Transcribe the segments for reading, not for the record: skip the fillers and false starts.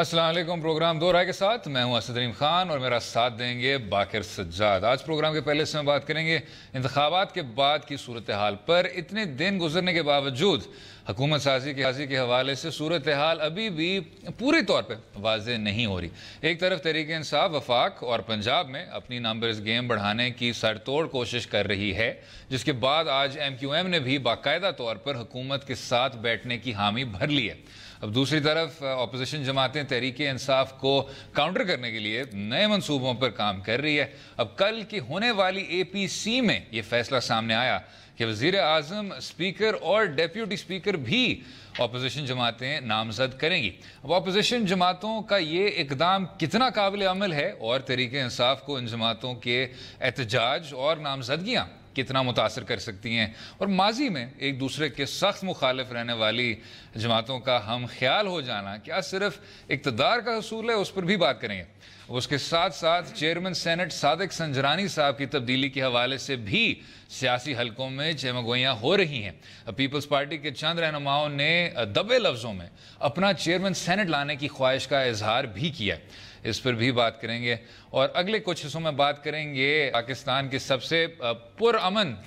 अस्सलाम वालेकुम। प्रोग्राम दो राय के साथ मैं हूं असद अलीम खान और मेरा साथ देंगे बाकिर सज्जाद। आज प्रोग्राम के पहले से बात करेंगे इंतखाबात के बाद की सूरत हाल पर। इतने दिन गुजरने के बावजूद हुकूमत साजी के हवाले से सूरत हाल अभी भी पूरी तौर पर वाज़ेह नहीं हो रही। एक तरफ तहरीक इंसाफ वफाक और पंजाब में अपनी नंबर्स गेम बढ़ाने की सरतोड़ कोशिश कर रही है, जिसके बाद आज MQM ने भी बाकायदा तौर पर हुकूमत के साथ बैठने की हामी भर ली है। अब दूसरी तरफ अपोजिशन जमातें तहरीक इंसाफ को काउंटर करने के लिए नए मंसूबों पर काम कर रही है। अब कल की होने वाली APC में यह फैसला सामने आया कि वज़ीर आज़म, स्पीकर और डेप्यूटी स्पीकर भी अपोजिशन जमातें नामजद करेंगी। अब अपोजिशन जमातों का ये इकदाम कितना काबिल अमल है और तहरीक इंसाफ को इन जमातों के एहतजाज और नामजदगियाँ कितना मुतासर कर सकती हैं, और माजी में एक दूसरे के सख्त मुखालिफ रहने वाली जमातों का हम ख्याल हो जाना क्या सिर्फ इक़्तिदार का हसूल है, उस पर भी बात करेंगे। उसके साथ साथ चेयरमैन सेनेट सादिक संजरानी साहब की तब्दीली के हवाले से भी सियासी हलकों में चहमगोइयाँ हो रही हैं। पीपल्स पार्टी के चंद रहनुमाओं ने दबे लफ्ज़ों में अपना चेयरमैन सेनेट लाने की ख्वाहिश का इजहार भी किया। इस पर भी बात करेंगे और अगले कुछ हिस्सों में बात करेंगे पाकिस्तान के सबसे पुरअमन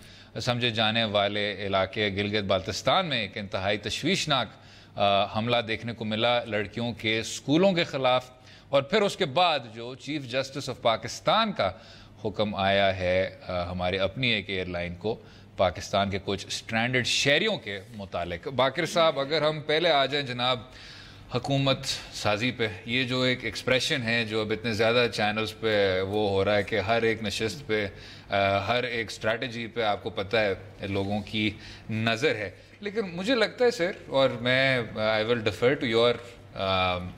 समझे जाने वाले इलाके गिलगित बाल्तिस्तान में एक इंतहाई तशवीशनाक हमला देखने को मिला लड़कियों के स्कूलों के ख़िलाफ़, और फिर उसके बाद जो चीफ जस्टिस ऑफ पाकिस्तान का हुक्म आया है हमारे अपनी एक एयरलाइन को पाकिस्तान के कुछ स्ट्रैंडेड शहरियों के मुतालिक। बाकिर साहब, अगर हम पहले आ जाएं जनाब हुकूमत साजी पे, ये जो एक एक्सप्रेशन है जो अब इतने ज़्यादा चैनल्स पे वो हो रहा है कि हर एक नशिस्त पे हर एक स्ट्रैटेजी पे आपको पता है लोगों की नज़र है, लेकिन मुझे लगता है सर, और मैं I will differ to your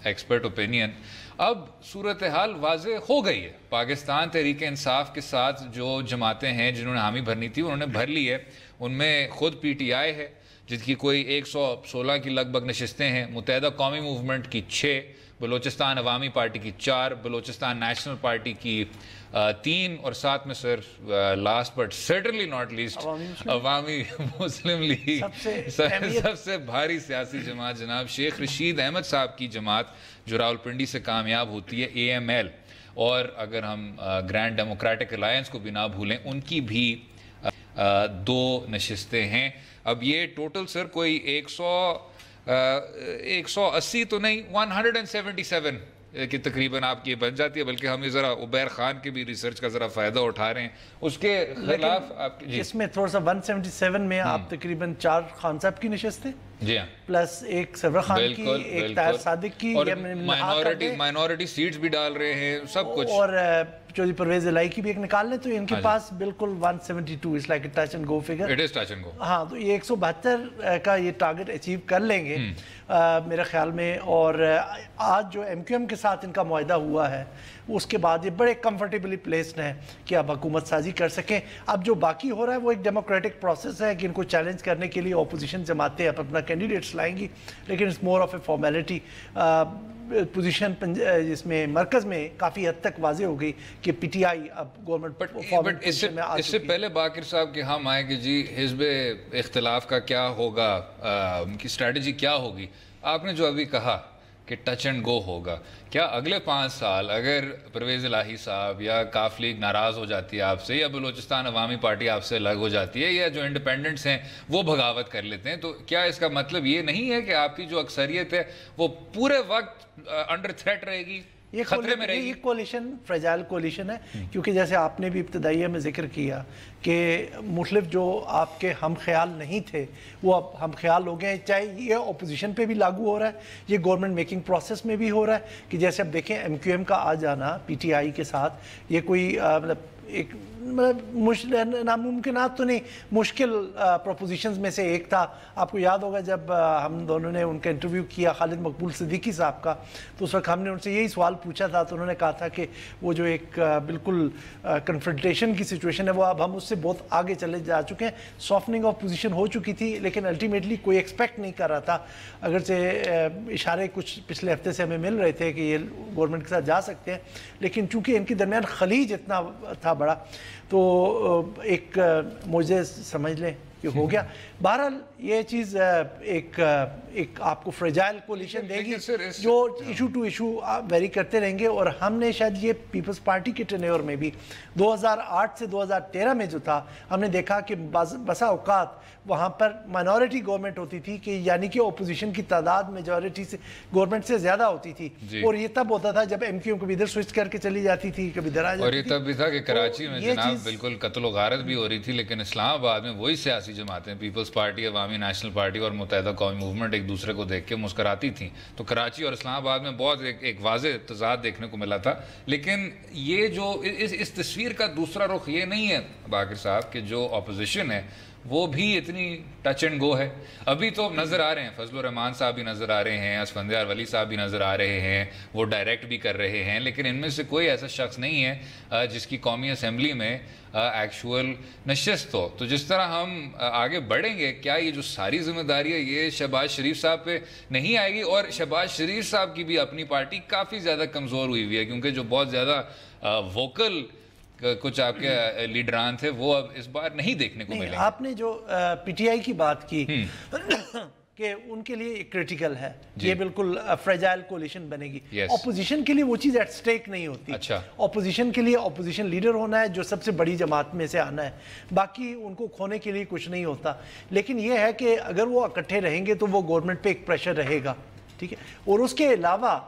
expert opinion, अब सूरत हाल वाज़ेह हो गई है। पाकिस्तान तहरीक इंसाफ के साथ जो जमातें हैं जिन्होंने हामी भरनी थी उन्होंने भर ली है। उनमें खुद PTI है जिसकी कोई 116 की लगभग नशिस्तें हैं, मुत्तहिदा कौमी मूवमेंट की 6, बलोचिस्तान अवामी पार्टी की 4, बलोचिस्तान नेशनल पार्टी की 3, और साथ में sir last but certainly not least Awami Muslim league सबसे भारी सियासी जमात जनाब शेख रशीद अहमद साहब की जमात जो रावलपिंडी से कामयाब होती है, AML, और अगर हम ग्रैंड डेमोक्रेटिक अलायंस को भी ना भूलें उनकी भी 2 नशिस्तें हैं। अब ये टोटल सर कोई 180 तो नहीं, 177 की तकरीबन आपकी बन जाती है, बल्कि हम ज़रा उबैर खान के भी रिसर्च का ज़रा फ़ायदा उठा रहे हैं उसके खिलाफ। आपकी इसमें थोड़ा सा 177 में आप तकरीबन 4 खान साहब की नशिस्तें जी हाँ, प्लस एक सरवर खान की, एक ताहिर सादिक की, और माइनॉरिटी सीट्स भी डाल रहे हैं सब कुछ, और चौधरी परवेज इलाही की भी एक निकाल लें तो इनके पास बिल्कुल 172 it's like a touch and go figure. It is touch and go. हाँ, तो ये 172 का ये टारगेट अचीव कर लेंगे मेरे ख्याल में। और आज जो MQM के साथ इनका मुआहदा हुआ है उसके बाद ये बड़े कंफर्टेबली प्लेस्ड हैं कि अब हुकूमत साजी कर सकें। अब जो बाकी हो रहा है वो एक डेमोक्रेटिक प्रोसेस है कि इनको चैलेंज करने के लिए अपोजिशन जमातें अब अपना कैंडिडेट्स लाएंगी, लेकिन it's more of A formality. Position जिसमें मरकज़ में काफ़ी हद तक वाज़ेह हो गई कि PTI अब गवर्नमेंट इससे पहले बाकिर साहब कि हम आए कि जी हिज़्ब इख्तिलाफ का क्या होगा, उनकी स्ट्रैटेजी क्या होगी, आपने जो अभी कहा कि टच एंड गो होगा, क्या अगले 5 साल अगर परवेज़ इलाही साहब या काफ लीग नाराज़ हो जाती है आपसे, या बलूचिस्तान अवामी पार्टी आपसे अलग हो जाती है, या जो इंडिपेंडेंट्स हैं वो बगावत कर लेते हैं, तो क्या इसका मतलब ये नहीं है कि आपकी जो अक्सरियत है वो पूरे वक्त अंडर थ्रेट रहेगी, ये खतरे में रहेगी? ये कोलिशन फ्रेजाइल कोलिशन है, क्योंकि जैसे आपने भी इब्तदाइया में जिक्र किया कि मुख्तलिफ जो आपके हम ख्याल नहीं थे वो अब हम ख्याल हो गए हैं। चाहे ये अपोजिशन पे भी लागू हो रहा है, ये गवर्नमेंट मेकिंग प्रोसेस में भी हो रहा है कि जैसे अब देखें MQM का आ जाना PTI के साथ, ये कोई मतलब एक नामुमकिनात तो नहीं, मुश्किल प्रोपोजिशंस में से एक था। आपको याद होगा जब हम दोनों ने उनका इंटरव्यू किया खालिद मकबूल सिद्दीकी साहब का, तो उस वक्त हमने उनसे यही सवाल पूछा था, तो उन्होंने कहा था कि वो जो एक बिल्कुल कन्फ्रंटेशन की सिचुएशन है वो अब हम उससे बहुत आगे चले जा चुके हैं। सॉफ्टनिंग ऑफ पोजीशन हो चुकी थी, लेकिन अल्टीमेटली कोई एक्सपेक्ट नहीं कर रहा था, अगरचे इशारे कुछ पिछले हफ्ते से हमें मिल रहे थे कि ये गवर्नमेंट के साथ जा सकते हैं, लेकिन चूँकि इनके दरमियान खलीज इतना था बड़ा, तो एक मुझे समझ लें کہ ہو گیا. بہرحال یہ چیز ایک آپ کو فریجائل کولیشن دے گی جو ایشو ٹو ایشو ویری کرتے رہیں گے. اور ہم نے شاید یہ پیپلز پارٹی کے ٹینیور میں بھی 2008 سے 2013 میں جو تھا ہم نے دیکھا کہ بسا اوقات وہاں پر مائنورٹی گورنمنٹ ہوتی تھی کہ یعنی کہ اپوزیشن کی تعداد میجورٹی سے گورنمنٹ سے زیادہ ہوتی تھی. اور یہ تب ہوتا تھا جب ایم کیو ایم کبھی ادھر سوئچ کر کے چلی جاتی تھی کبھی ادھر آ جاتی تھی. اور یہ تب بھی تھا کہ کراچی میں جناب بالکل قتل و غارت بھی ہو رہی تھی لیکن اسلام آباد میں وہی سیاسی جماعتیں پیپلز پارٹی, عوامی نیشنل پارٹی اور متحدہ قومی موومنٹ ایک دوسرے کو دیکھ کے مسکراتی تھیں. تو کراچی اور اسلام آباد میں بہت ایک واضح تضاد دیکھنے کو ملا تھا. لیکن یہ جو اس تصویر کا دوسرا رخ یہ نہیں ہے باقر صاحب کہ جو اپوزیشن ہے وہ بھی اتنی ٹچ اینڈ گو ہے. ابھی تو نظر آ رہے ہیں, فضل الرحمان صاحب بھی نظر آ رہے ہیں, اسفندیار ولی صاحب بھی نظر آ رہے ہیں, وہ ڈائریکٹ بھی کر رہے ہیں, لیکن ان میں سے کوئی ایسا شخص نہیں ہے جس کی قومی اسمبلی میں ایکچول نشست ہو. تو جس طرح ہم آگے بڑھیں گے کیا یہ جو ساری ذمہ داری ہے یہ شہباز شریف صاحب پہ نہیں آئے گی؟ اور شہباز شریف صاحب کی بھی اپنی پارٹی کافی زیادہ کمزور ہوئی ہے کیونکہ جو بہت زیادہ ووکل کچھ آپ کے لیڈران تھے وہ اب اس بار نہیں دیکھنے کو ملیں. آپ نے جو پی ٹی آئی کی بات کی کہ ان کے لیے کریٹیکل ہے, یہ بالکل فریجائل کولیشن بنے گی. اپوزیشن کے لیے وہ چیز ایٹ سٹیک نہیں ہوتی. اپوزیشن کے لیے اپوزیشن لیڈر ہونا ہے جو سب سے بڑی جماعت میں سے آنا ہے, باقی ان کو کھونے کے لیے کچھ نہیں ہوتا. لیکن یہ ہے کہ اگر وہ اکٹھے رہیں گے تو وہ گورنمنٹ پہ ایک پریشر رہے گا, ٹھیک ہے. اور اس کے علاوہ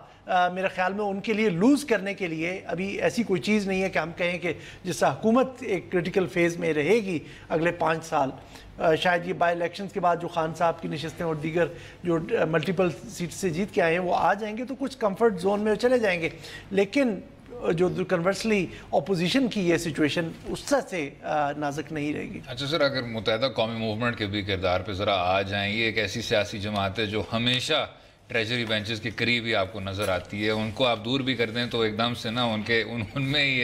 میرے خیال میں ان کے لیے لوز کرنے کے لیے ابھی ایسی کوئی چیز نہیں ہے کہ ہم کہیں کہ جس سے حکومت ایک کرٹیکل فیز میں رہے گی اگلے 5 سال. شاید یہ بائی الیکشنز کے بعد جو خان صاحب کی نشستیں اور دیگر جو ملٹیپل سیٹ سے جیت کے آئے ہیں وہ آ جائیں گے تو کچھ کمفرٹ زون میں چلے جائیں گے. لیکن جو کنورسلی اپوزیشن کی یہ سچویشن اس سے نازک نہیں رہے گی. اچھا سر, اگر متحدہ قومی موومنٹ کے بھی کردار پہ ذرا آ جائیں, یہ ایک ایسی سیاسی جماعت ہے جو ہمیشہ ٹریجری بینچز کے قریب ہی آپ کو نظر آتی ہے. ان کو آپ دور بھی کر دیں تو ایک دم سے نا ان میں ہی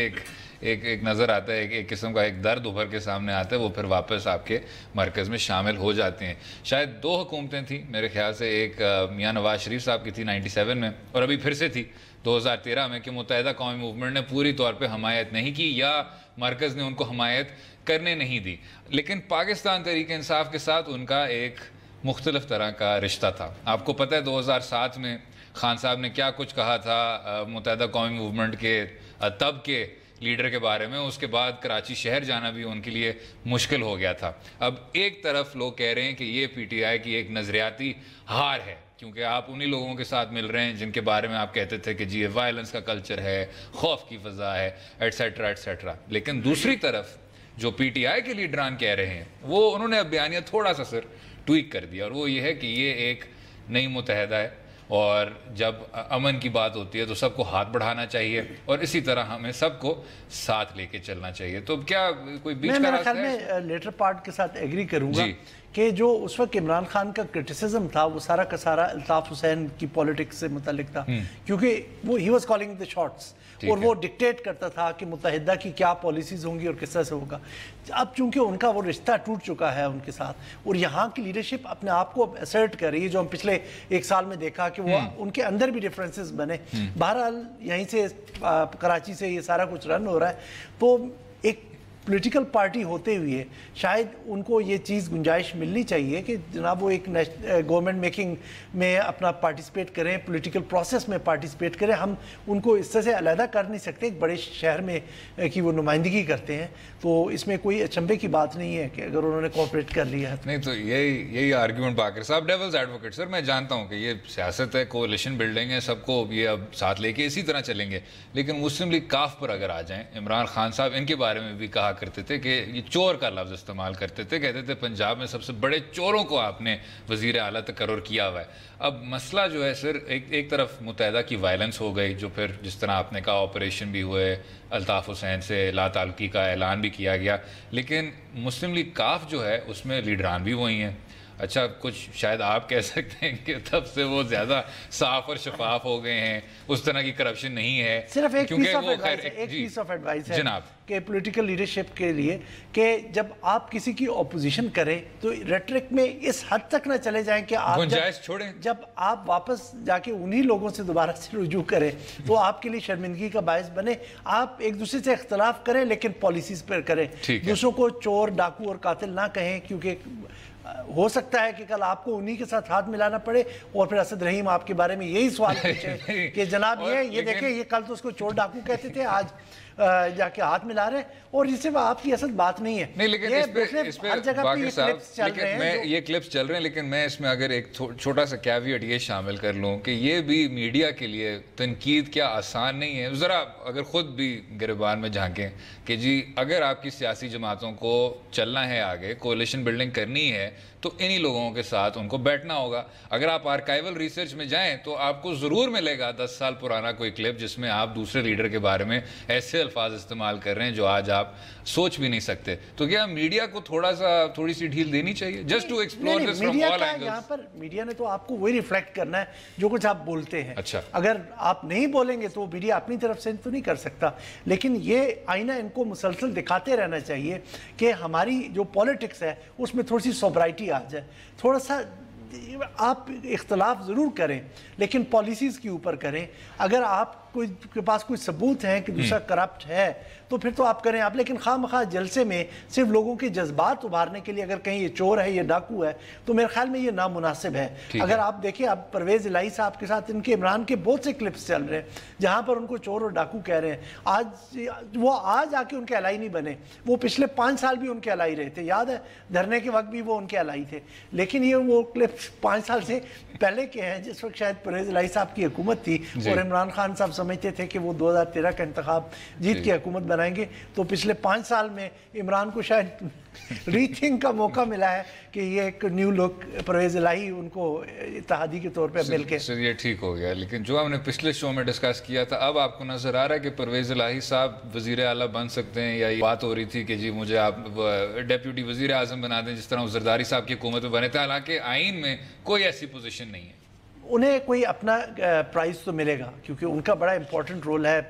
ایک نظر آتا ہے, ایک قسم کا ایک درد ابھر کے سامنے آتا ہے, وہ پھر واپس آپ کے مرکز میں شامل ہو جاتے ہیں. شاید 2 حکومتیں تھیں میرے خیال سے, ایک میاں نواز شریف صاحب کی تھی 97 میں اور ابھی پھر سے تھی 2013 میں, کہ متحدہ قومی موومنٹ نے پوری طور پہ حمایت نہیں کی یا مرکز نے ان کو حمایت کرنے نہیں دی. لیکن پاکستان تحریک انصاف کے ساتھ ان کا ایک مختلف طرح کا رشتہ تھا. آپ کو پتہ ہے 2007 میں خان صاحب نے کیا کچھ کہا تھا متحدہ قومی موومنٹ کے تب کے لیڈر کے بارے میں. اس کے بعد کراچی شہر جانا بھی ان کے لیے مشکل ہو گیا تھا. اب ایک طرف لوگ کہہ رہے ہیں کہ یہ پی ٹی آئی کی ایک نظریاتی ہار ہے کیونکہ آپ انہی لوگوں کے ساتھ مل رہے ہیں جن کے بارے میں آپ کہتے تھے کہ جی یہ وائلنس کا کلچر ہے, خوف کی فضا ہے, ایٹسیٹرا ایٹسیٹرا. لیکن دوسری طرف جو پی ٹی آئی کے لیڈران کہہ رہے ہیں وہ انہوں نے اب بیانیہ تھوڑا سا سر ٹویک کر دیا, اور وہ یہ ہے کہ یہ ایک نئی متحدہ ہے اور جب امن کی بات ہوتی ہے تو سب کو ہاتھ بڑھانا چاہیے اور اسی طرح ہمیں سب کو ساتھ لے کے چلنا چاہیے. تو کیا کوئی بیچ کا راستہ ہے؟ میں لیٹر پارٹ کے ساتھ ایگری کروں گا کہ جو اس وقت عمران خان کا کرٹیسزم تھا وہ سارا کا سارا الطاف حسین کی پولیٹکس سے متعلق تھا, کیونکہ وہ he was calling the shots اور وہ ڈکٹیٹ کرتا تھا کہ متحدہ کی کیا پالیسیز ہوں گی اور کس طرح سے ہوگا. اب چونکہ ان کا وہ رشتہ ٹوٹ چکا ہے ان کے ساتھ اور یہاں کی لیڈرشپ اپنے آپ کو اسرٹ کر رہی ہے, جو ہم پچھلے 1 سال میں دیکھا کہ وہ ان کے اندر بھی ڈفرینسز بنے. بہرحال یہیں سے کراچی سے یہ سارا کچھ رن ہو رہا ہے, تو ایک پولیٹیکل پارٹی ہوتے ہوئے شاید ان کو یہ چیز گنجائش ملنی چاہیے کہ جناب وہ ایک گورنمنٹ میکنگ میں اپنا پارٹیسپیٹ کریں, پولیٹیکل پروسیس میں پارٹیسپیٹ کریں. ہم ان کو اس طرح سے علیحدہ کر نہیں سکتے, ایک بڑے شہر میں کی وہ نمائندگی کرتے ہیں, تو اس میں کوئی اچنبے کی بات نہیں ہے کہ اگر انہوں نے کوآپریٹ کر لیا ہے. نہیں تو یہی آرگیومنٹ باقر صاحب, ڈیولز ایڈوکیٹ سر, میں جانتا ہوں کہ یہ سیاست ہے, کولیشن بلڈنگ ہے, سب کو یہ اب ساتھ لے کے اسی طرح چلیں گے. لیکن مسلم لیگ کاف پر اگر آ جائیں, عمران خان صاحب ان کے بارے میں بھی کہا کرتے تھے کہ یہ چور کا لفظ استعمال کرتے تھے, کہتے تھے پنجاب میں سب سے بڑے چوروں کو آپ نے وزیر اعلیٰ تقرر کیا ہوا ہے. اب مسئلہ جو ہے سر, ایک طرف متحدہ کی وائلنس ہو گئی, جو پھر جس طرح آپ نے کہا آپریشن بھی ہوئے, الطاف حسین سے لا تعلقی کا اعلان بھی کیا گیا, لیکن مسلم لیگ کاف جو ہے اس میں لیڈران بھی وہی ہیں, اچھا کچھ شاید آپ کہہ سکتے ہیں کہ تب سے وہ زیادہ صاف اور شفاف ہو گئے ہیں, اس طرح کی کرپشن نہیں ہے. صرف ایک پیس آف ایڈوائس ہے جناب کہ پولیٹیکل لیڈرشپ کے لیے کہ جب آپ کسی کی اپوزیشن کریں تو ریٹرک میں اس حد تک نہ چلے جائیں کہ آپ گنجائش چھوڑیں, جب آپ واپس جا کے انہی لوگوں سے دوبارہ سے رجوع کریں تو آپ کے لیے شرمندگی کا باعث بنے. آپ ایک دوسرے سے اختلاف کریں لیکن پالیسیز پر کریں, دوسروں کو چور ڈاکو اور قاتل نہ کہیں, کیونکہ ہو سکتا ہے کہ کل آپ کو انہی کے ساتھ ہاتھ ملانا پڑے اور پھر اسد رحیم آپ کے بارے میں یہی سوال پوچھے کہ جناب یہ دیکھیں یہ کل تو اس کو چور ڈاکو کہتے تھے, آج جا کے ہاتھ ملا رہے ہیں, اور اس سے آپ کی اصل بات نہیں ہے. نہیں لیکن اس پہ ہر جگہ پہ یہ کلپس چل رہے ہیں, یہ کلپس چل رہے ہیں, لیکن میں اس میں اگر ایک چھوٹا سا کیویٹ یہ شامل کر لوں کہ یہ بھی میڈیا کے لیے تنقید کیا آسان نہیں ہے. ذرا اگر خود بھی گریبان میں جھانکیں کہ جی اگر آپ کی سیاسی جماعتوں کو چلنا ہے آگے, کولیشن بلڈنگ کرنی ہے, تو انہی لوگوں کے ساتھ ان کو بیٹھنا ہوگا. اگر آپ آرکائیول ریسرچ میں جائیں تو آپ کو ضرور ملے گا 10 سال پرانا کوئی کلپ جس میں آپ دوسرے لیڈر کے بارے میں ایسے الفاظ استعمال کر رہے ہیں جو آج آپ سوچ بھی نہیں سکتے. تو کیا میڈیا کو تھوڑی سی ڈھیل دینی چاہیے just to explore this from all angles? یہاں پر میڈیا نے تو آپ کو وہی ریفلیکٹ کرنا ہے جو کچھ آپ بولتے ہیں. اچھا اگر آپ نہیں بولیں گے تو میڈیا اپنی طرف سے تو نہیں کر سکتا, لیکن یہ آئینہ ان کو مسلسل دکھاتے رہنا چاہیے کہ ہماری جو پولیٹکس ہے اس میں تھوڑی سی سوبرائٹی آ جائے. تھوڑا سا آپ اختلاف ضرور کریں لیکن پالیسیز کے اوپر کریں. اگر آپ کے پاس کوئی ثبوت ہے کہ دوسرا کرپٹ ہے تو پھر تو آپ کریں آپ, لیکن خواہ مخواہ جلسے میں صرف لوگوں کے جذبات ابھارنے کے لیے اگر کہیں یہ چور ہے یہ ڈاکو ہے تو میرے خیال میں یہ نامناسب ہے. اگر آپ دیکھیں اب پرویز الہی صاحب کے ساتھ ان کے عمران کے بہت سے کلپس چل رہے ہیں جہاں پر ان کو چور اور ڈاکو کہہ رہے ہیں. آج آ کے ان کے الائی نہیں بنے, وہ پچھلے 5 سال بھی ان کے الائی رہے تھے, یاد ہے دھرنے کے وقت بھی وہ ان کے الائی تھے. لیکن یہ وہ کلپس 5 سال سے پہلے کے ہیں جس وقت شاید پرویز الہی صاحب کی حکومت تھی اور عمران خان صاحب سمجھتے تھے کہ وہ 2013 کا انتخاب جیت کے حکومت بنائیں گے. تو پچھلے 5 سال میں عمران کو شاید ری تھنک کا موقع ملا ہے کہ یہ ایک نیو لک پرویز الہی ان کو اتحادی کے طور پہ مل کے یہ ٹھیک ہو گیا. لیکن جو ہم نے پچھلے شو میں ڈسکس کیا تھا, اب آپ کو نظر آ رہا ہے کہ پرویز الہی صاحب وزیر اعلیٰ بن سکتے ہیں, یا یہ بات ہو رہی تھی کہ جی مجھے آپ ڈیپیوٹی وزیر اعظم بنا دیں جس طرح زرداری صاحب کی حکومت میں بنے تھے, حالانکہ آئین میں کوئی ایسی پوزیشن نہیں ہے. انہیں کوئی اپنا پرائز تو ملے گا کیونکہ ان کا بڑا امپورٹنٹ رول ہے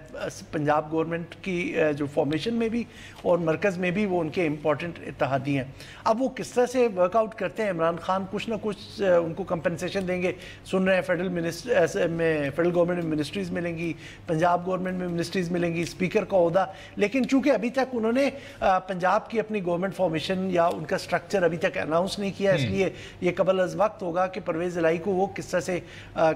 پنجاب گورنمنٹ کی جو فارمیشن میں بھی اور مرکز میں بھی, وہ ان کے امپورٹنٹ اتحادی ہیں. اب وہ کس طرح سے ورک آؤٹ کرتے ہیں, عمران خان کچھ نہ کچھ ان کو کمپنسیشن دیں گے. سن رہے ہیں فیڈرل گورنمنٹ میں منسٹریز ملیں گی, پنجاب گورنمنٹ میں منسٹریز ملیں گی, اسپیکر کا عہدہ. لیکن چونکہ ابھی تک انہوں نے پنجاب کی اپنی گورنمنٹ فارمیشن یا ان کا سٹرکچر ابھی تک اناؤنس نہیں کیا, اس لیے یہ قبل از وقت ہوگا کہ پرویز الہی کو وہ کس طرح سے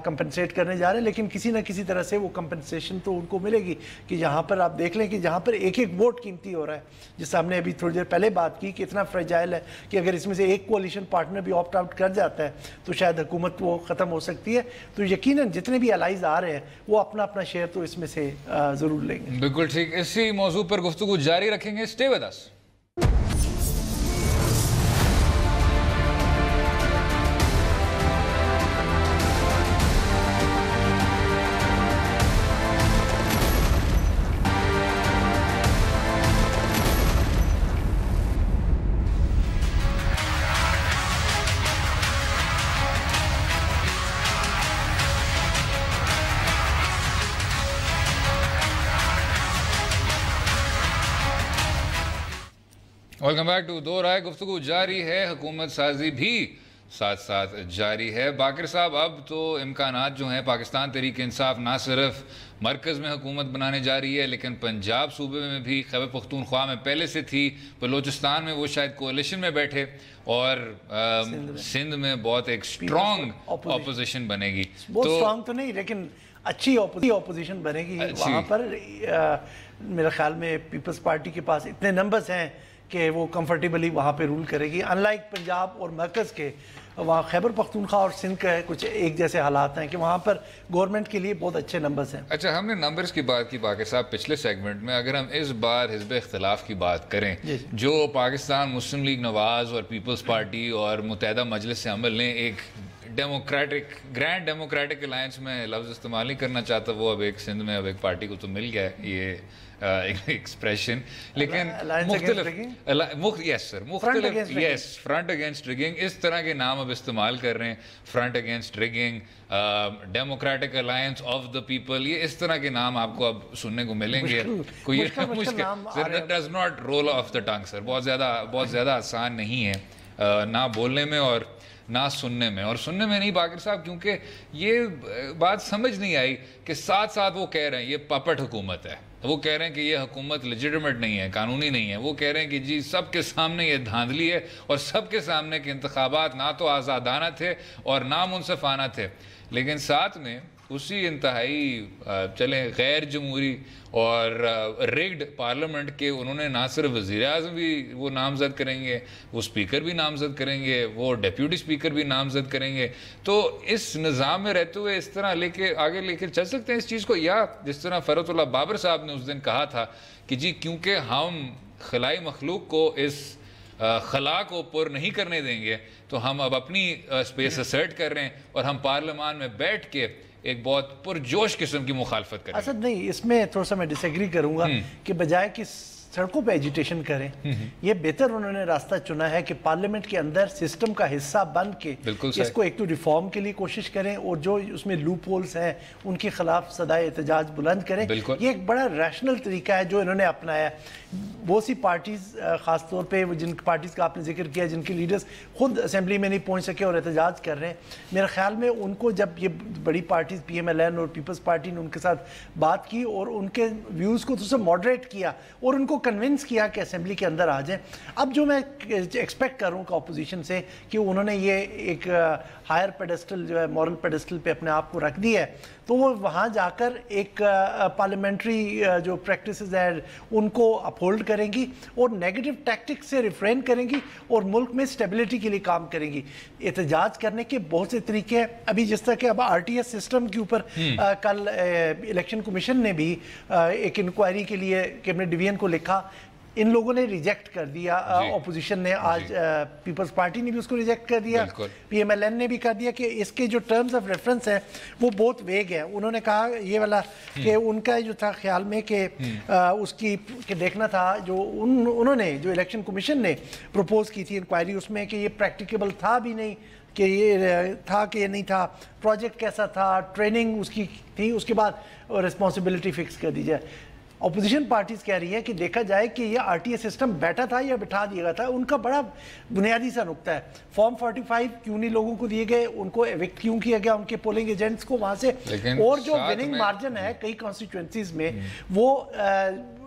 کمپنسیٹ کرنے جا رہے ہیں. لیکن کسی نہ کسی طرح سے وہ کمپنسیشن تو ان کو ملے گی کہ جہاں پر آپ دیکھ لیں کہ جہاں پر ایک ایک ووٹ قیمتی ہو رہا ہے, جس ہم نے ابھی تھوڑی دیر پہلے بات کی کہ اتنا فریجائل ہے کہ اگر اس میں سے ایک کولیشن پارٹنر بھی آپٹ آؤٹ کر جاتا ہے تو شاید حکومت وہ ختم ہو سکتی ہے. تو یقیناً جتنے بھی الائز آ رہے ہیں وہ اپنا اپنا شیئر تو اس میں سے ضرور لیں گے. بالکل ٹھیک, اسی موضوع پر گفتگو جاری رکھیں گے. Stay with us. Welcome back to Do Raaye. گفتگو جاری ہے, حکومت سازی بھی ساتھ ساتھ جاری ہے. باقر صاحب, اب تو امکانات جو ہیں, پاکستان تحریک انصاف نہ صرف مرکز میں حکومت بنانے جا رہی ہے لیکن پنجاب صوبے میں بھی, خیبر پختونخوا میں پہلے سے تھی, بلوچستان میں وہ شاید کولیشن میں بیٹھے, اور سندھ میں بہت ایک سٹرونگ اپوزیشن بنے گی. بہت سٹرونگ تو نہیں لیکن اچھی اپوزیشن بنے گی. وہاں پر میرے خیال میں پیپلز پارٹی کے پاس اتنے نمبرز ہیں کہ وہ کمفرٹیبلی وہاں پہ رول کرے گی, ان لائک پنجاب اور مرکز کے. وہاں خیبر پختونخوا اور سندھ کا کچھ ایک جیسے حالات ہیں کہ وہاں پر گورنمنٹ کے لیے بہت اچھے نمبرز ہیں. اچھا, ہم نے نمبرز کی بات کی باقر صاحب پچھلے سیگمنٹ میں. اگر ہم اس بار حزب اختلاف کی بات کریں, جو پاکستان مسلم لیگ نواز اور پیپلز پارٹی اور متحدہ مجلس عمل نے ایک डेमोक्रेटिक ग्रैंड डेमोक्रेटिक अलायंस में लफ्ज़ इस्तेमाल नहीं करना चाहता, वो अब एक सिंध में अब एक पार्टी को तो मिल गया है ये एक्सप्रेशन, लेकिन फ्रंट अगेंस्ट रिगिंग इस तरह के नाम अब इस्तेमाल कर रहे हैं, front against rigging, democratic alliance of the people, ये इस तरह के नाम आपको अब सुनने को मिलेंगे। कोई मुश्किल does not role of the tongue sir, बहुत ज़्यादा आसान नहीं है ना बोलने में और ना सुनने में, और सुनने में नहीं बाकिर साहब, क्योंकि ये बात समझ नहीं आई कि साथ साथ वो कह रहे हैं ये पपट हुकूमत है, वो कह रहे हैं कि ये हुकूमत लेजिटिमेट नहीं है, कानूनी नहीं है, वो कह रहे हैं कि जी सबके सामने ये धांधली है और सबके सामने के इंतखाबात ना तो आज़ादाना थे और ना मुनसफाना थे, लेकिन साथ में उसी इंतहाई चलें गैर जमहूरी और रिग्ड पार्लियामेंट के उन्होंने ना सिर्फ वज़ीर आज़म भी वो नामज़द करेंगे, वो स्पीकर भी नामज़द करेंगे, वो डेप्यूटी स्पीकर भी नामज़द करेंगे। तो इस निज़ाम में रहते हुए इस तरह आगे लेके चल सकते हैं इस चीज़ को, या जिस तरह फ़रतुल्लाह बाबर साहब ने उस दिन कहा था कि जी क्योंकि हम खलाई मखलूक को इस खला को पुर नहीं करने देंगे तो हम अब अपनी स्पेस असर्ट कर रहे हैं और हम पार्लियामान में बैठ के एक बहुत पुरजोश किस्म की मुखालफत करें। असद नहीं, इसमें थोड़ा सा मैं डिसएग्री करूंगा कि बजाय कि सड़कों पे एजिटेशन करें, ये बेहतर उन्होंने रास्ता चुना है कि पार्लियामेंट के अंदर सिस्टम का हिस्सा बन के इसको एक तो रिफॉर्म के लिए कोशिश करें और जो उसमें लूप होल्स हैं उनके खिलाफ सदाए एहतजाज बुलंद करें। ये एक बड़ा रैशनल तरीका है जो इन्होंने अपनाया। बहुत सी पार्टीज खास तौर पे जिन पार्टीज का आपने जिक्र किया जिनके लीडर्स खुद असेंबली में नहीं पहुंच सके और एहतजाज कर रहे हैं, मेरे ख्याल में उनको जब ये बड़ी पार्टीज PMLN और पीपल्स पार्टी ने उनके साथ बात की और उनके व्यूज़ को थोड़ा मॉडरेट किया और उनको कन्विंस किया कि असेंबली के अंदर आ जाए। अब जो मैं एक्सपेक्ट कर रहा हूँ अपोजिशन से कि उन्होंने ये एक हायर पेडेस्टल जो है मॉरल पेडेस्टल पे अपने आप को रख दिया है, तो वो वहाँ जाकर एक पार्लियामेंट्री जो प्रैक्टिसेस हैं उनको अपहोल्ड करेंगी और नेगेटिव टैक्टिक्स से रिफ्रेन करेंगी और मुल्क में स्टेबिलिटी के लिए काम करेंगी। एहतजाज करने के बहुत से तरीके हैं। अभी जिस तरह के अब RTS सिस्टम के ऊपर कल इलेक्शन कमीशन ने भी एक इंक्वायरी के लिए कैबिनेट डिवीजन को लिखा, इन लोगों ने रिजेक्ट कर दिया, ऑपोजिशन ने आज पीपल्स पार्टी ने भी उसको रिजेक्ट कर दिया, PMLN ने भी कर दिया कि इसके जो टर्म्स ऑफ रेफरेंस है वो बहुत वेग है। उन्होंने कहा ये वाला कि उनका जो था ख्याल में कि उसकी कि देखना था जो उन्होंने जो इलेक्शन कमीशन ने प्रपोज की थी इंक्वायरी उसमें कि ये प्रैक्टिकेबल था भी नहीं, कि ये था कि ये नहीं था, प्रोजेक्ट कैसा था, ट्रेनिंग उसकी थी, उसके बाद रिस्पॉन्सिबिलिटी फिक्स कर दी जाए। अपोजिशन पार्टीज कह रही है कि देखा जाए कि ये RTS सिस्टम बैठा था या बिठा दिया गया था। उनका बड़ा बुनियादी सा नुकता है, फॉर्म 45 क्यों नहीं लोगों को दिए गए, उनको एविक्ट क्यों किया गया उनके पोलिंग एजेंट्स को वहां से, और जो विनिंग मार्जिन है कई कॉन्स्टिट्यूएंसीज में वो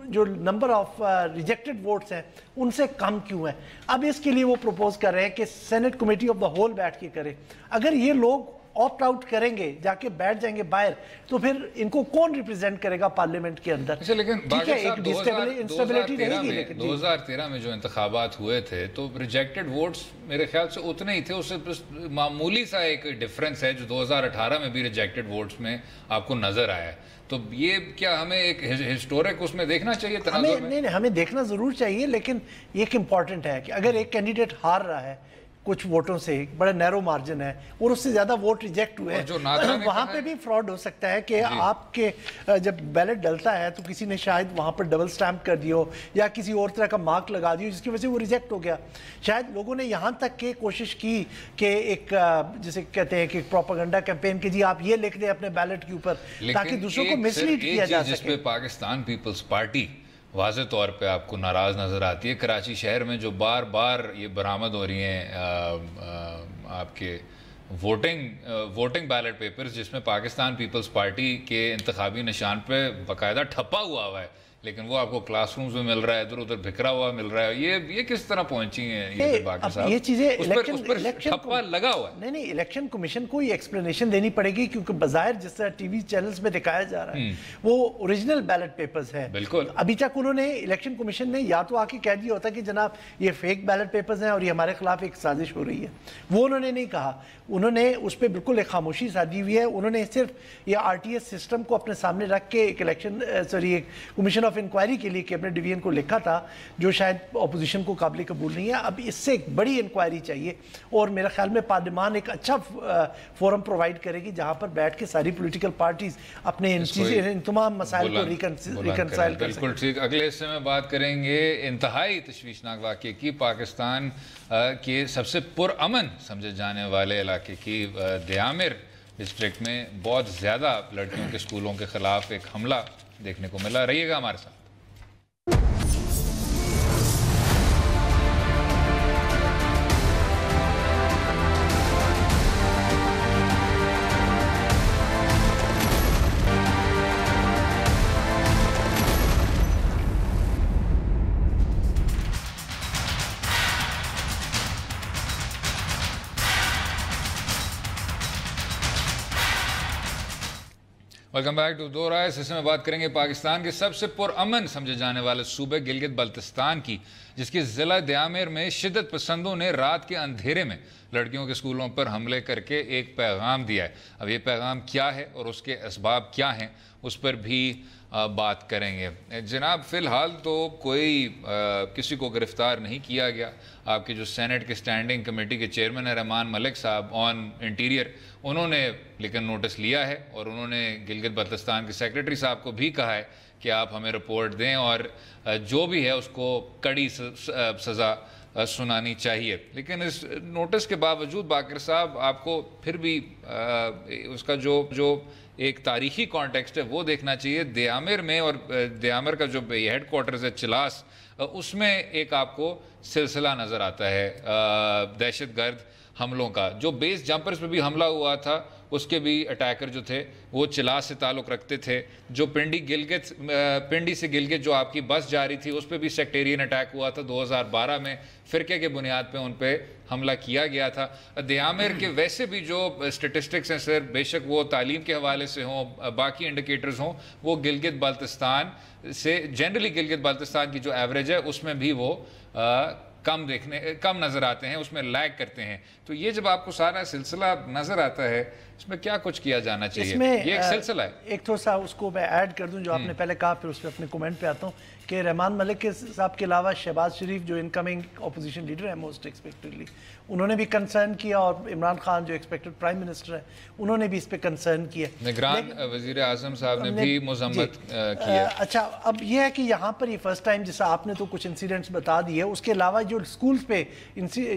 जो नंबर ऑफ रिजेक्टेड वोट्स हैं उनसे कम क्यों है। अब इसके लिए वो प्रपोज कर रहे हैं कि senate committee of the whole बैठ के करे। अगर ये लोग ऑप्ट आउट करेंगे, जाके बैठ जाएंगे बाहर, तो फिर इनको कौन रिप्रेजेंट करेगा पार्लियामेंट के अंदर। लेकिन ठीक है, एक इंस्टेबिलिटी रहेगी। लेकिन 2013 में जो इंतखाबात हुए थे तो रिजेक्टेड वोट्स मेरे ख्याल से उतने ही थे, उससे मामूली सा एक डिफरेंस है जो 2018 में भी रिजेक्टेड वोट्स में आपको नजर आया है। तो ये क्या हमें एक हिस्टोरिक उसमें देखना चाहिए? नहीं, हमें देखना जरूर चाहिए, लेकिन एक इम्पॉर्टेंट है कि अगर एक कैंडिडेट हार रहा है कुछ वोटों से, बड़ा नैरो मार्जिन है और उससे ज्यादा वोट रिजेक्ट हुए हैं, वहां पे भी फ्रॉड हो सकता है कि आपके जब बैलेट डलता है तो किसी ने शायद वहां पर डबल स्टैंप कर दिया हो या किसी और तरह का मार्क लगा दिया जिसकी वजह से वो रिजेक्ट हो गया। शायद लोगों ने यहां तक के कोशिश की कि एक जिसे कहते हैं कि प्रोपेगेंडा कैंपेन की, जी आप ये लिख दें अपने बैलेट के ऊपर ताकि दूसरों को मिसलीड किया जा सके। जिसपे पाकिस्तान पीपल्स पार्टी वाज़े तौर पे आपको नाराज़ नज़र आती है, कराची शहर में जो बार बार ये बरामद हो रही हैं आपके वोटिंग बैलेट पेपर्स जिसमें पाकिस्तान पीपल्स पार्टी के इंतखाबी निशान पे बाकायदा ठप्पा हुआ है, लेकिन वो आपको क्लासरूम्स में मिल रहा है, इधर उधर बिखरा हुआ मिल रहा है। ये किस तरह पहुंची हैं ये चीजें? इलेक्शन ठप्पा लगा हुआ है। नहीं, इलेक्शन कमीशन को ये एक्सप्लेनेशन देनी पड़ेगी क्योंकि बाज़ाहिर जिस तरह टीवी चैनल्स में दिखाया जा रहा है वो ओरिजिनल बैलेट पेपर्स है। बिल्कुल। अभी तक उन्होंने इलेक्शन कमीशन ने या तो आके कह दिया होता कि जनाब ये फेक बैलेट पेपर्स हैं और ये हमारे खिलाफ एक साजिश हो रही है, वो उन्होंने नहीं कहा। उन्होंने उस पर बिल्कुल एक खामोशी साधी हुई है। उन्होंने सिर्फ ये RTS सिस्टम को अपने सामने रख के एक एक कमीशन ऑफ ऑफ इंक्वायरी के लिए कैबिनेट डिवीजन को लिखा था, जो शायद अपोजिशन को काबिल कबूल नहीं है। अब इससे एक बड़ी इंक्वायरी चाहिए और मेरे ख्याल में पार्लियामान एक अच्छा फोरम प्रोवाइड करेगी जहां पर बैठ के सारी पॉलिटिकल पार्टीज अपने इन तमाम मसाइल को रिकनसाइल कर। बिल्कुल ठीक। अगले हिस्से में बात करेंगे इंतहाई तशवीशनाक वाक़े की, पाकिस्तान के सबसे पुरअमन समझे जाने वाले इलाके की दयामिर डिस्ट्रिक्ट में बहुत ज़्यादा लड़कियों के स्कूलों के ख़िलाफ़ एक हमला देखने को मिला। रहिएगा हमारे साथ। वेलकम बैक टू दो राय। इस हिस्से में बात करेंगे पाकिस्तान के सबसे पुरअमन समझे जाने वाले सूबे गिलगित बल्तिस्तान की, जिसके ज़िला दयामिर में शिद्दत पसंदों ने रात के अंधेरे में लड़कियों के स्कूलों पर हमले करके एक पैगाम दिया है। अब ये पैगाम क्या है और उसके असबाब क्या हैं, उस पर भी बात करेंगे। जनाब, फ़िलहाल तो कोई किसी को गिरफ़्तार नहीं किया गया। आपके जो सेनेट के स्टैंडिंग कमेटी के चेयरमैन है रहमान मलिक साहब ऑन इंटीरियर, उन्होंने लेकिन नोटिस लिया है और उन्होंने गिलगित बल्तिस्तान के सेक्रेटरी साहब को भी कहा है कि आप हमें रिपोर्ट दें और जो भी है उसको कड़ी सज़ा सुनानी चाहिए। लेकिन इस नोटिस के बावजूद बाकर साहब आपको फिर भी उसका जो एक तारीखी कॉन्टेक्स्ट है वो देखना चाहिए। दयामिर में और दयामिर का जो हेड क्वार्टर्स है चिलास, उसमें एक आपको सिलसिला नज़र आता है दहशत गर्द हमलों का। जो बेस जंपर्स पे भी हमला हुआ था उसके भी अटैकर जो थे वो चिलास से ताल्लुक़ रखते थे। जो पिंडी से गिलगित जो आपकी बस जा रही थी उस पर भी सेक्टेरियन अटैक हुआ था 2012 में, फ़िरके के बुनियाद पे उन पर हमला किया गया था। दयामिर के वैसे भी जो स्टेटिस्टिक्स हैं सर, बेशक वो तालीम के हवाले से हों, बाकी इंडिकेटर्स हों, वो गिलगित बाल्तिस्तान से जनरली गिलगित बाल्तिस्तान की जो एवरेज है उसमें भी वो कम नज़र आते हैं, उसमें लैग करते हैं। तो ये जब आपको सारा सिलसिला नज़र आता है, इसमें क्या कुछ किया जाना चाहिए? इसमें ये एक सिलसिला है। एक थोड़ा सा उसको मैं ऐड कर दूं जो आपने पहले कहा, फिर उस पर अपने कमेंट पे आता हूं कि रहमान मलिक के साहब के अलावा शहबाज शरीफ जो इनकमिंग अपोजिशन लीडर है मोस्ट एक्सपेक्टेडली, उन्होंने भी कंसर्न किया और इमरान खान जो एक्सपेक्टेड प्राइम मिनिस्टर है उन्होंने भी इस पे कंसर्न किया। निगरान वजीर आजम साहब ने भी मजम्मत की है। अच्छा, अब यह है कि यहाँ पर ये फर्स्ट टाइम, जैसा आपने तो कुछ इंसिडेंट्स बता दिए, उसके अलावा जो स्कूल्स पे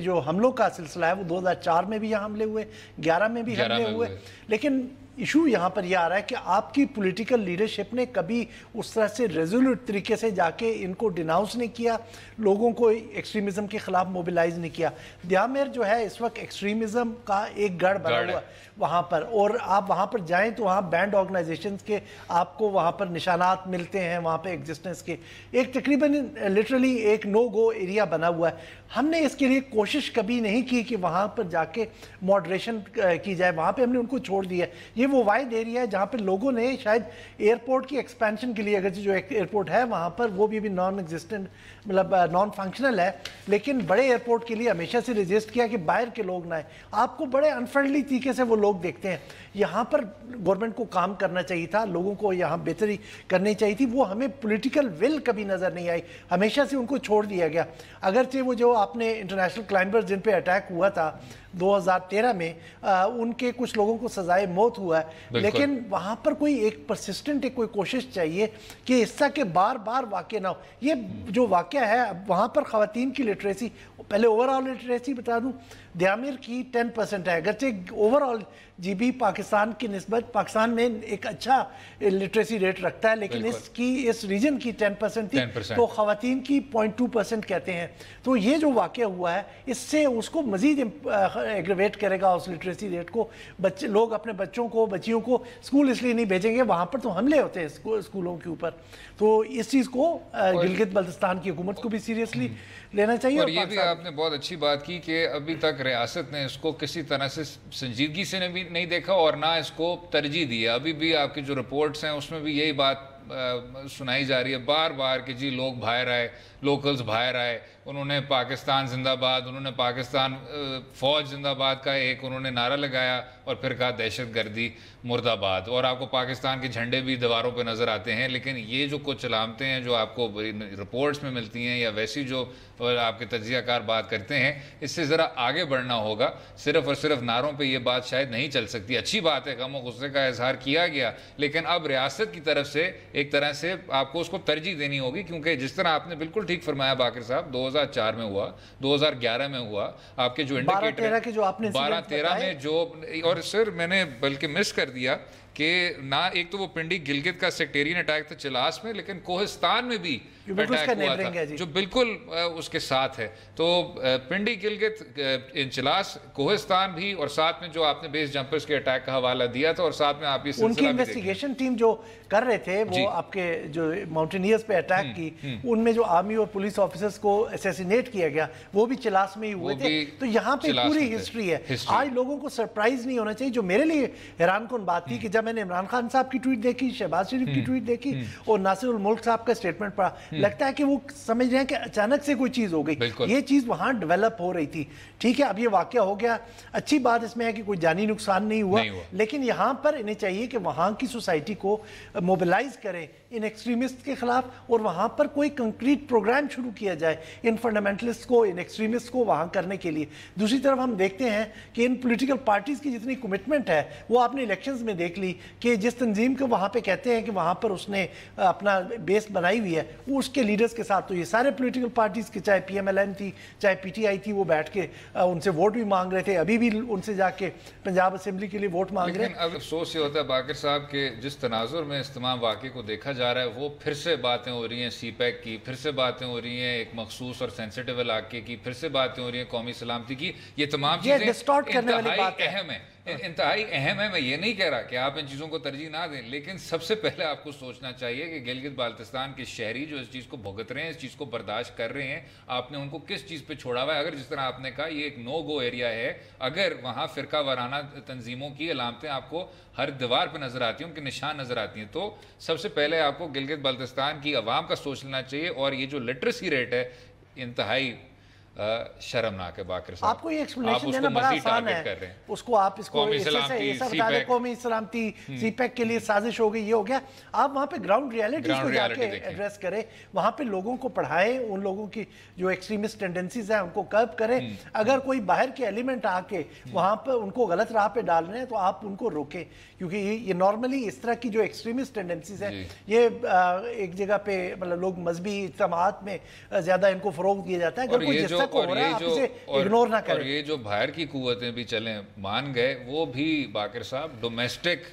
जो हमलों का सिलसिला है वो 2004 में भी यहाँ हमले हुए, 11 में भी हमले हुए। लेकिन इशू यहाँ पर यह आ रहा है कि आपकी पॉलिटिकल लीडरशिप ने कभी उस तरह से रेजोल्यूट तरीके से जाके इनको डिनाउंस नहीं किया, लोगों को एक्सट्रीमिज्म के खिलाफ मोबिलाइज नहीं किया। दयामिर जो है इस वक्त एक्सट्रीमिज्म का एक गढ़ बना हुआ वहाँ पर, और आप वहाँ पर जाएं तो वहाँ बैंड ऑर्गेनाइजेशंस के आपको वहाँ पर निशानात मिलते हैं, वहाँ पे एग्जिस्टेंस के एक तकरीबन लिटरली एक नो गो एरिया बना हुआ है। हमने इसके लिए कोशिश कभी नहीं की कि वहाँ पर जाके मॉडरेशन की जाए, वहाँ पे हमने उनको छोड़ दिया। ये वो वाइड एरिया है जहाँ पे लोगों ने शायद एयरपोर्ट की एक्सपेंशन के लिए, अगर जो एयरपोर्ट है वहाँ पर वो भी नॉन एग्जिस्टेंट, मतलब नॉन फंक्शनल है, लेकिन बड़े एयरपोर्ट के लिए हमेशा से रजिस्ट किया कि बाहर के लोग ना आए। आपको बड़े अनफ्रेंडली तरीके से वो लोग देखते हैं। यहाँ पर गवर्नमेंट को काम करना चाहिए था, लोगों को यहाँ बेहतरी करनी चाहिए थी, वो हमें पॉलिटिकल विल कभी नज़र नहीं आई, हमेशा से उनको छोड़ दिया गया। अगरचे वो जो आपने इंटरनेशनल क्लाइंबर्स जिन पे अटैक हुआ था 2013 में, उनके कुछ लोगों को सजाए मौत हुआ है, लेकिन वहाँ पर कोई एक परसिस्टेंट कोई कोशिश चाहिए कि इस तरह के बार बार वाक़े ना हो। ये जो वाक़या है वहाँ पर ख़वातीन की लिटरेसी, पहले ओवरऑल लिटरेसी बता दूँ, दयामिर की 10% है, अगरचे ओवरऑल जीबी पाकिस्तान की निस्बत पाकिस्तान में एक अच्छा लिटरेसी रेट रखता है, लेकिन इस रीजन की 10% थी, तो ख़वातीन की 0.2% कहते हैं। तो ये जो वाक़या हुआ है इससे उसको मज़ीद एग्रेवेट करेगा उस लिटरेसी रेट को। बच्चे लोग अपने बच्चों को, बच्चियों को स्कूल इसलिए नहीं भेजेंगे, वहाँ पर तो हमले होते हैं स्कूलों के ऊपर। तो इस चीज़ को गिलगित बल्तिस्तान की हुकूमत को भी सीरियसली लेना चाहिए। और ये भी आपने बहुत अच्छी बात की कि अभी तक रियासत ने इसको किसी तरह से संजीदगी से नहीं देखा और ना इसको तरजीह दी है। अभी भी आपकी जो रिपोर्ट्स हैं उसमें भी यही बात सुनाई जा रही है बार बार कि जी लोग बाहर आए, लोकल्स बाहर आए, انہوں نے پاکستان زندہ باد، انہوں نے پاکستان فوج زندہ باد کا ایک انہوں نے نعرہ لگایا اور پھر کہا دہشت گردی مرد آباد، اور آپ کو پاکستان کے جھنڈے بھی دیواروں پہ نظر آتے ہیں. لیکن یہ جو کچھ علامتیں ہیں جو آپ کو رپورٹس میں ملتی ہیں یا ویسی جو آپ کے تجزیہ کار بات کرتے ہیں، اس سے ذرا آگے بڑھنا ہوگا. صرف اور صرف نعروں پہ یہ بات شاید نہیں چل سکتی. اچھی بات ہے، غم و غصے کا اظہار کیا گیا، لیکن اب ریاست کی طرف سے ایک طرح سے آپ کو اس کو ترجیح دینی ہوگی، کیونکہ جس طرح آپ نے بالکل ٹھیک فرمایا باقر صاحب، 2004 میں ہوا، 2011 میں ہوا، آپ کے جو انڈیکیٹر 12-13 میں جو، اور سر میں نے بلکہ مس کر دیا کہ نہ ایک تو وہ پنڈی گلگت کا سیکٹیرین اٹیک تھا چلاس میں، لیکن کوہستان میں بھی اٹیک ہوا تھا جو بالکل اس کے ساتھ ہے. تو پنڈی گلگت، چلاس، کوہستان بھی، اور ساتھ میں جو آپ نے بیس جمپرز کے اٹیک کا حوالہ دیا تھا، اور ساتھ میں آپ یہ ان کی انویسٹیگیشن ٹیم جو کر رہے تھے وہ آپ کے جو ماؤنٹینئرز پہ اٹیک کی، ان میں جو آرمی اور پولیس آفیسرز کو اسیسینیٹ کیا گیا وہ بھی چلاس میں ہی ہوئے تھے. تو یہاں پہ پوری ہسٹری ہے. آج لوگوں کو سرپرائز نہیں ہونا چاہیے. جو میرے لیے حیران کن بات تھی کہ جب میں نے عمران خان صاحب کی ٹویٹ دیکھی، شہباز شریف کی ٹویٹ دیکھی اور ناصر الملک صاحب کا سٹیٹمنٹ پڑھا، لگتا ہے کہ وہ سمجھ رہے ہیں کہ اچانک سے کوئی چیز ہو گئی. یہ چیز وہاں ڈیولپ ہو رہی تھی. ٹھیک ہے، اب یہ واقعہ ہو گیا. اچھی بات اس میں ہے کہ کوئی جانی نقصان نہیں ہوا، لیکن یہاں پر انہیں چاہیے کہ وہاں کی سوسائٹی کو موبلائز کریں ان ایکسٹریمسٹ کے خلاف، اور وہاں پر کوئی کنکریٹ پروگرام شروع کیا جائے ان فنڈامنٹلسٹ کو، ان ایکسٹریمسٹ کو وہاں کرنے کے لیے. دوسری طرف ہم دیکھتے ہیں کہ ان پولیٹیکل پارٹیز کی جتنی کمٹمنٹ ہے وہ آپ نے الیکشنز میں دیکھ لی کہ جس تنظیم کو وہاں پہ کہتے ہیں کہ وہاں پر اس نے اپنا بیس بنائی ہوئی ہے، وہ اس کے لیڈرز کے ساتھ، تو یہ سارے پولیٹیکل پارٹیز کے، چاہے پی ایم ایل این تھی، چاہے پی ٹی آئی تھی، وہ بیٹھ کے ان سے ووٹ بھی مانگ رہے تھے. ابھی بھی ان سے جا کے پنجاب اسمبلی کے لیے ووٹ مانگ رہے ہیں. لیکن اب افسوس یہ ہوتا ہے باقر صاحب کہ جس تناظر میں اس تمام واقعے کو دیکھا جا رہا ہے، وہ پھر سے باتیں ہو رہی ہیں سی پیک کی، پھر سے باتیں ہو رہی ہیں ایک مخصوص اور سینسیٹیو علاقے کی، پھر سے باتیں ہو رہی ہیں قومی سلامتی کی. یہ تمام چیزیں انتہائی اہم ہیں، انتہائی اہم ہے. میں یہ نہیں کہہ رہا کہ آپ ان چیزوں کو ترجیح نہ دیں، لیکن سب سے پہلے آپ کو سوچنا چاہیے کہ گلگت بالتستان کے شہری جو اس چیز کو بھگت رہے ہیں، اس چیز کو برداشت کر رہے ہیں، آپ نے ان کو کس چیز پہ چھوڑا ہوا ہے. اگر جس طرح آپ نے کہا یہ ایک نو گو ایریا ہے، اگر وہاں فرقہ وارانہ تنظیموں کی علامتیں آپ کو ہر دیوار پہ نظر آتی ہیں، ان کے نشان نظر آتی ہیں، تو سب سے پہلے آپ کو گلگت بالتستان کی عوام کا سوچ لینا چاہیے. اور یہ جو لٹریسی ریٹ ہے انتہائی شرمناک ہے باقر صاحب. آپ کو یہ ایکسپلینیشن دینا بڑا آسان ہے، اس کو آپ اس کو ایسا بتا دیں قومی سلامتی، سی پیک کے لیے سازش ہو گئی، یہ ہو گیا. آپ وہاں پہ گراؤنڈ ریالٹیز کو جا کے ایڈریس کریں، وہاں پہ لوگوں کو پڑھائیں، ان لوگوں کی جو ایکسٹریمسٹ ٹینڈنسیز ہیں ان کو کرب کریں. اگر کوئی باہر کے ایلیمنٹ آ کے وہاں پہ ان کو غلط راہ پہ ڈال رہے ہیں تو آپ ان کو روکیں، کیونکہ یہ نارملی اس طرح کی جو ایکسٹریمسٹ ٹینڈنسیز ہیں یہ ایک جگہ پہ مطلب لوگ مذہبی اجتماعات میں زیادہ ان کو فروغ دیا جاتا ہے. اگر کوئی جس تک ہو رہا ہے آپ اسے اگنور نہ کریں. اور یہ جو باہر کی قوتیں بھی چلیں مان گئے، وہ بھی باقر صاحب ڈومیسٹک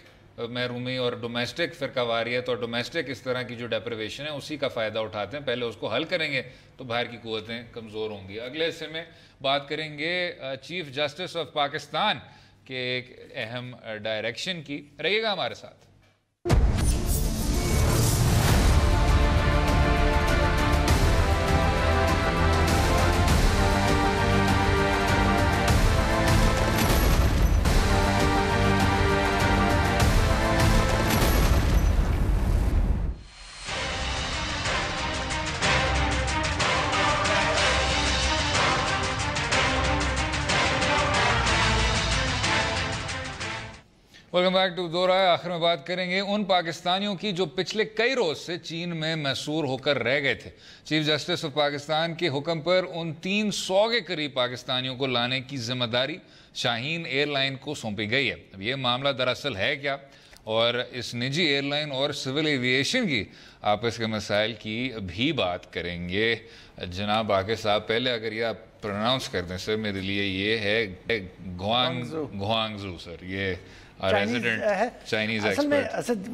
محرومی اور ڈومیسٹک فرقہ واریت اور ڈومیسٹک اس طرح کی جو ڈیپریویشن ہے اسی کا فائدہ اٹھاتے ہیں. پہلے اس کو حل کریں گے تو باہر کی قوتیں کمزور ہوں گی. اگلے حصے میں بات کریں گے چیف جسٹس آف پاکستان کے ایک اہم ڈائریکشن کی. رہیے گا ہمارے ساتھ. ویلکم بیک ٹو دو رائے. آخر میں بات کریں گے ان پاکستانیوں کی جو پچھلے کئی روز سے چین میں محصور ہو کر رہ گئے تھے. چیف جسٹس آف پاکستان کے حکم پر ان 300 کے قریب پاکستانیوں کو لانے کی ذمہ داری شاہین ایئر لائن کو سونپی گئی ہے. اب یہ معاملہ دراصل ہے کیا، اور اس نجی ایئر لائن اور سول ایویشن کی آپس کے مسائل کی بھی بات کریں گے. جناب باقر صاحب، پہلے اگر یہ آپ پروناؤنس کر دیں سر میرے لیے، یہ ہے گوانگزو سر، یہ چائنیز اصل میں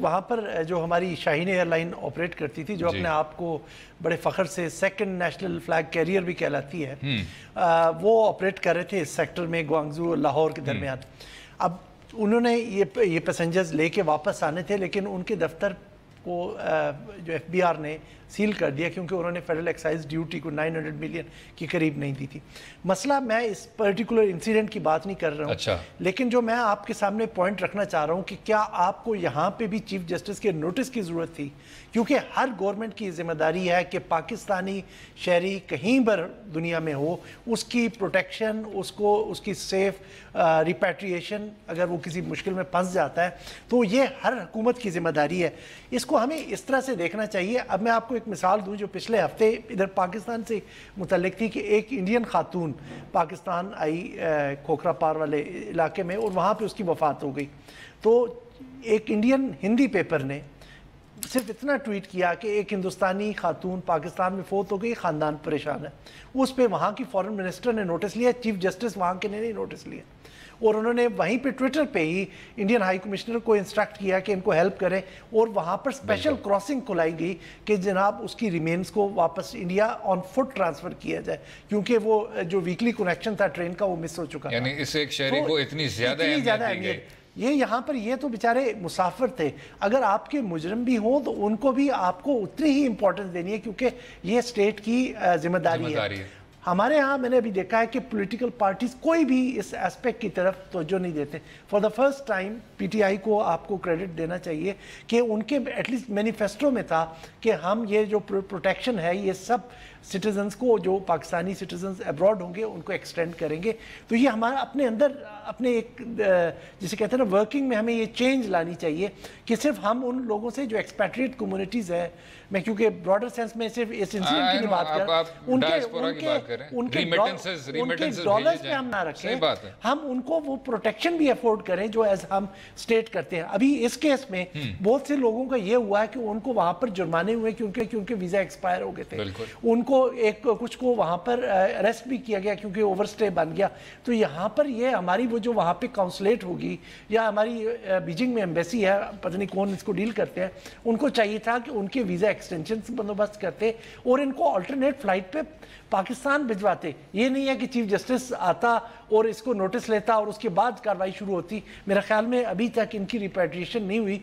وہاں پر جو ہماری شاہین ایئر لائن آپریٹ کرتی تھی، جو اپنے آپ کو بڑے فخر سے سیکنڈ نیشنل فلیگ کیریئر بھی کہلاتی ہے، وہ آپریٹ کر رہے تھے اس سیکٹر میں گوانگزو اور لاہور کے درمیان. اب انہوں نے یہ پیسنجرز لے کے واپس آنے تھے، لیکن ان کے دفتر کو جو ایف بی آر نے सील कर दिया क्योंकि उन्होंने फेडरल एक्साइज ड्यूटी को 900 मिलियन के करीब नहीं दी थी। मसला, मैं इस पर्टिकुलर इंसिडेंट की बात नहीं कर रहा हूँ, अच्छा। लेकिन जो मैं आपके सामने पॉइंट रखना चाह रहा हूँ कि क्या आपको यहाँ पे भी चीफ जस्टिस के नोटिस की ज़रूरत थी? क्योंकि हर गवर्नमेंट की जिम्मेदारी है कि पाकिस्तानी शहरी कहीं पर दुनिया में हो, उसकी प्रोटेक्शन, उसको उसकी सेफ रिपैट्रिएशन, अगर वो किसी मुश्किल में फंस जाता है तो ये हर हुकूमत की जिम्मेदारी है। इसको हमें इस तरह से देखना चाहिए। अब मैं आपको एक मिसाल दूं जो पिछले हफ्ते इधर पाकिस्तान से मुतल्लिक थी कि एक इंडियन खातून पाकिस्तान आई खोखरा पार वाले इलाके में और वहाँ पे उसकी वफ़ात हो गई। तो एक इंडियन हिंदी पेपर ने सिर्फ इतना ट्वीट किया कि एक हिंदुस्तानी खातून पाकिस्तान में फोत हो गई, ख़ानदान परेशान है। उस पर वहाँ की फॉरेन मिनिस्टर ने नोटिस लिया, चीफ जस्टिस वहाँ के ने नहीं नोटिस लिया, और उन्होंने वहीं पे ट्विटर पे ही इंडियन हाई कमिश्नर को इंस्ट्रक्ट किया कि इनको हेल्प करें, और वहाँ पर स्पेशल क्रॉसिंग खुलाई गई कि जनाब उसकी रिमेन्स को वापस इंडिया ऑन फुट ट्रांसफ़र किया जाए, क्योंकि वो जो वीकली कनेक्शन था ट्रेन का वो मिस हो चुका था। यानी इस एक शहरी को इतनी ज़्यादा अहमियत, ये यहाँ पर ये तो बेचारे मुसाफिर थे, अगर आपके मुजरिम भी हों तो उनको भी आपको उतनी ही इंपॉर्टेंस देनी है क्योंकि ये स्टेट की जिम्मेदारी है। हमारे यहाँ मैंने अभी देखा है कि पॉलिटिकल पार्टीज कोई भी इस एस्पेक्ट की तरफ तवज्जो नहीं देते। For the first time PTI को आपको क्रेडिट देना चाहिए कि उनके एटलीस्ट मैनिफेस्टो में था कि हम ये जो प्रोटेक्शन है ये सब सिटीजन्स को, जो पाकिस्तानी सिटीजन्स अब्रॉड होंगे उनको एक्सटेंड करेंगे। तो ये हमारा अपने अंदर अपने एक जिसे कहते हैं ना वर्किंग में हमें ये चेंज लानी चाहिए कि सिर्फ हम उन लोगों से जो एक्सपैट्रिएट कम्युनिटीज़ है, मैं क्योंकि ब्रॉडर सेंस में सिर्फ इस इंसिडेंट की नहीं बात कर, उनके डॉलर्स पे हम ना रखें, हम उनको वो प्रोटेक्शन भी अफोर्ड करें जो एज हम स्टेट करते हैं। अभी इस केस में बहुत से लोगों का ये हुआ है कि उनको वहां पर जुर्माने हुए क्योंकि वीजा एक्सपायर हो गए थे, उनको कुछ को वहां पर अरेस्ट भी किया गया क्योंकि ओवरस्टे बन गया। तो यहाँ पर ये हमारी वो जो वहां पे काउंसलेट होगी या हमारी बीजिंग में एम्बेसी है, पता नहीं कौन इसको डील करते हैं, उनको चाहिए था कि उनके वीजा एक्सटेंशन बंदोबस्त करते और इनको अल्टरनेट फ्लाइट पे पाकिस्तान भिजवाते। ये नहीं है कि चीफ जस्टिस आता और इसको नोटिस लेता और उसके बाद कार्रवाई शुरू होती। मेरा ख्याल में अभी तक इनकी रिपैट्रिएशन नहीं हुई।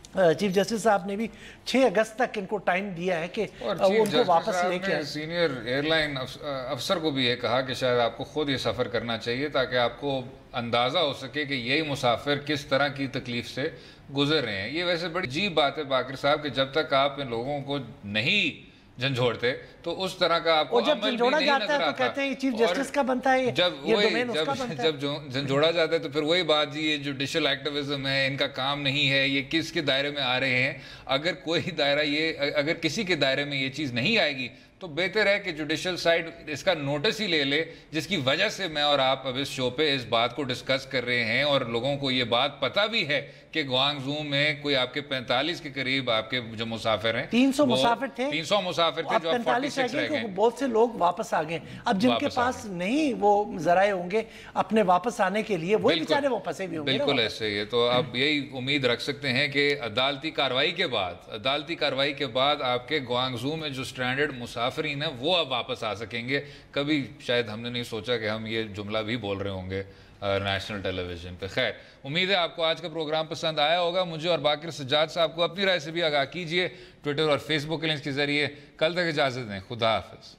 चीफ जस्टिस साहब ने भी 6 अगस्त तक इनको टाइम दिया है कि उनको वापस लेके आए। सीनियर एयरलाइन अफसर को भी ये कहा कि शायद आपको खुद ये सफ़र करना चाहिए ताकि आपको अंदाज़ा हो सके कि यही मुसाफिर किस तरह की तकलीफ से गुजर रहे हैं। ये वैसे बड़ी अजीब बात है बाकिर साहब कि जब तक आप इन लोगों को नहीं झंझोड़ते तो उस तरह का आपको जब झंझोड़ा जाता है तो कहते हैं चीफ जस्टिस का बनता है, जब झंझोड़ा जाता है तो फिर वही बात जी, ये जुडिशल एक्टिविज्म है, इनका काम नहीं है, ये किसके दायरे में आ रहे हैं। अगर कोई दायरा ये अगर किसी के दायरे में ये चीज़ नहीं आएगी तो बेहतर है कि जुडिशल साइड इसका नोटिस ही ले ले, जिसकी वजह से मैं और आप अब इस शो पे इस बात को डिस्कस कर रहे हैं और लोगों को ये बात पता भी है कि ग्वांगजू में कोई आपके 45 के करीब आपके जो मुसाफिर हैं, 300 मुसाफिर थे, 300 मुसाफिर थे जो 46 रह गए। बहुत से लोग वापस आ गए। अब जिनके पास नहीं वो जराए होंगे अपने वापस आने के लिए, वही बेचारे वो फंसे भी होंगे। बिल्कुल ऐसे ही है। तो आप यही उम्मीद रख सकते हैं कि अदालती कार्रवाई के बाद आपके ग्वांगजू में जो स्ट्रैंडेड मुसाफिरीन है वो अब वापस आ सकेंगे। कभी शायद हमने नहीं सोचा कि हम ये जुमला भी बोल रहे होंगे नेशनल टेलीविजन पे। खैर, उम्मीद है आपको आज का प्रोग्राम पसंद आया होगा। मुझे और बाकिर सज्जाद साहब को अपनी राय से भी आगाह कीजिए ट्विटर और फेसबुक के लिंक के जरिए। कल तक इजाज़त दें, खुदा हाफिज़।